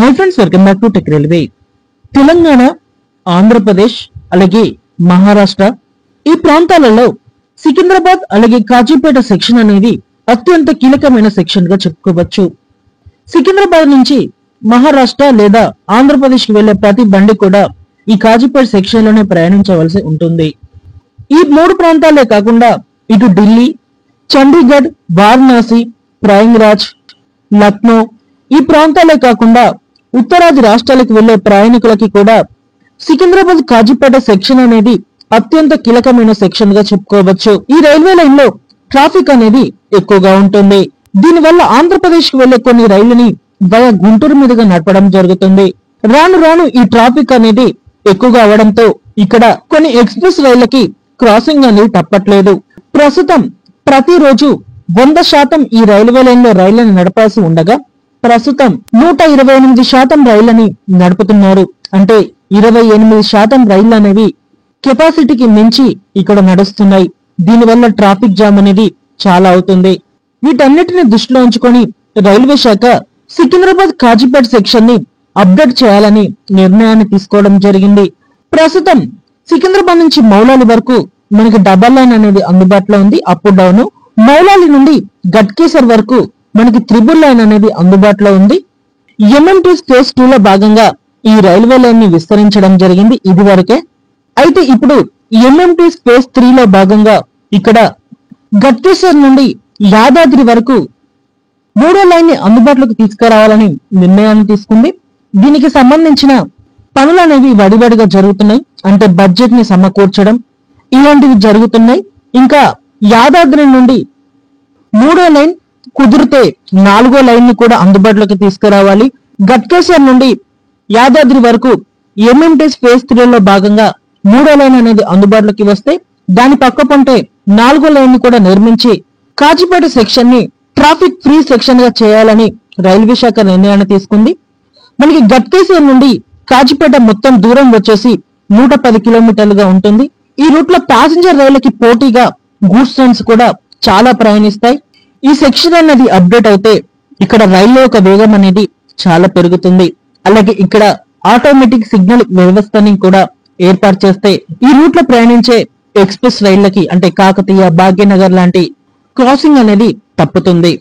Hi friends, welcome back to tech railway. Telangana, Andhra Pradesh అలాగే మహారాష్ట్ర ఈ ప్రాంతాలలో సికింద్రాబాద్ అలాగే కాజీపేట సెక్షన్ అనేది అత్యంత కీలకమైన సెక్షన్ గా చెప్పుకోవచ్చు. సికింద్రాబాద్ నుంచి మహారాష్ట్ర లేదా ఆంధ్రప్రదేశ్ కి వెళ్లే ప్రతి బండి కూడా ఈ కాజీపేట సెక్షన్ లోనే ప్రయాణించవలసి ఉంటుంది. ఈ మూడు ప్రాంతాలే కాకుండా ఇటు ఢిల్లీ, చండీగఢ్, వారణాసి, ప్రయాగ్రాజ్, లక్నో ఈ ప్రాంతాలే కాకుండా ఉత్తరాది రాష్ట్రాలకు వెళ్లే ప్రయాణికులకి కూడా సికింద్రాబాద్ కాజీపేట సెక్షన్ అనేది అత్యంత కీలకమైన సెక్షన్ గా చెప్పుకోవచ్చు. ఈ రైల్వే లైన్ లో ట్రాఫిక్ అనేది ఎక్కువగా ఉంటుంది. దీనివల్ల ఆంధ్రప్రదేశ్ కు వెళ్లే కొన్ని రైళ్లని వయా గుంటూరు మీదుగా నడపడం జరుగుతుంది. రాను రాను ఈ ట్రాఫిక్ అనేది ఎక్కువగా అవడంతో ఇక్కడ కొన్ని ఎక్స్ప్రెస్ రైళ్లకి క్రాసింగ్ అనేది తప్పట్లేదు. ప్రస్తుతం ప్రతిరోజు 100% ఈ రైల్వే లైన్ లో రైళ్లను నడపాల్సి ఉండగా ప్రస్తుతం 128% రైళ్లని నడుపుతున్నారు. అంటే 28% రైళ్లు అనేవి కెపాసిటీకి మించి ఇక్కడ నడుస్తున్నాయి. దీనివల్ల ట్రాఫిక్ జామ్ అనేది చాలా అవుతుంది. వీటన్నిటిని దృష్టిలో ఉంచుకొని రైల్వే శాఖ సికింద్రాబాద్ కాజీపేట సెక్షన్ ని అప్డేట్ చేయాలని నిర్ణయాన్ని తీసుకోవడం జరిగింది. ప్రస్తుతం సికింద్రాబాద్ నుంచి మౌలాలి వరకు మనకి డబల్ లైన్ అనేది అందుబాటులో ఉంది, అప్ డౌన్. మౌలాలి నుండి గట్కేసర్ వరకు మనకి త్రిబుల్ లైన్ అనేది అందుబాటులో ఉంది. ఎంఎంటీ స్పేస్ 2 లో భాగంగా ఈ రైల్వే లైన్ ని విస్తరించడం జరిగింది ఇది వరకే. అయితే ఇప్పుడు ఎంఎంటీ స్పేస్ 3 లో భాగంగా ఇక్కడ గట్కేసర్ నుండి యాదాద్రి వరకు 3వ లైన్ ని అందుబాటులోకి తీసుకురావాలని నిర్ణయాన్ని తీసుకుంది. దీనికి సంబంధించిన పనులు అనేవి వడివడిగా జరుగుతున్నాయి. అంటే బడ్జెట్ ని సమకూర్చడం ఇలాంటివి జరుగుతున్నాయి. ఇంకా యాదాద్రి నుండి 3వ లైన్ కుదిరితే 4వ లైన్ ని కూడా అందుబాటులోకి తీసుకురావాలి. గట్కేసర్ నుండి యాదాద్రి వరకు ఎంఎంటీ స్పేస్ 3 లో భాగంగా 3వ లైన్ అనేది అందుబాటులోకి వస్తే దాని పక్క పొంటే 4వ లైన్ ని కూడా నిర్మించి కాజీపేట సెక్షన్ ని ట్రాఫిక్ ఫ్రీ సెక్షన్ గా చేయాలని రైల్వే శాఖ నిర్ణయాన్ని తీసుకుంది. మనకి గట్కేసర్ నుండి కాజీపేట మొత్తం దూరం వచ్చేసి 110 కిలోమీటర్లుగా ఉంటుంది. ఈ రూట్ లో ప్యాసింజర్ రైళ్లకి పోటీగా గూడ్స్ ట్రైన్స్ కూడా చాలా ప్రయాణిస్తాయి. ఈ సెక్షన్ అనేది అప్డేట్ అయితే ఇక్కడ రైల్లో ఒక వేగం అనేది చాలా పెరుగుతుంది. అలాగే ఇక్కడ ఆటోమేటిక్ సిగ్నల్ వ్యవస్థని కూడా ఏర్పాటు చేస్తే ఈ రూట్ లో ప్రయాణించే ఎక్స్ప్రెస్ రైళ్లకి అంటే కాకతీయ, భాగ్యనగర్ లాంటి క్రాసింగ్ అనేది తప్పుతుంది.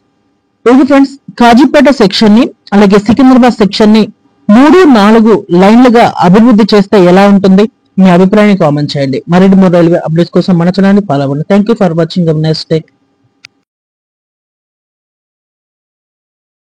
ఓకే ఫ్రెండ్స్, కాజీపేట సెక్షన్ ని అలాగే సికింద్రాబాద్ సెక్షన్ ని 3-4 లైన్లుగా అభివృద్ధి చేస్తే ఎలా ఉంటుంది? మీ అభిప్రాయాన్ని కామెంట్ చేయండి. మరిన్ని రైల్వే అప్డేట్స్ కోసం మన ఛానల్ ని ఫాలో అవ్వండి. Thank you for watching. Next day.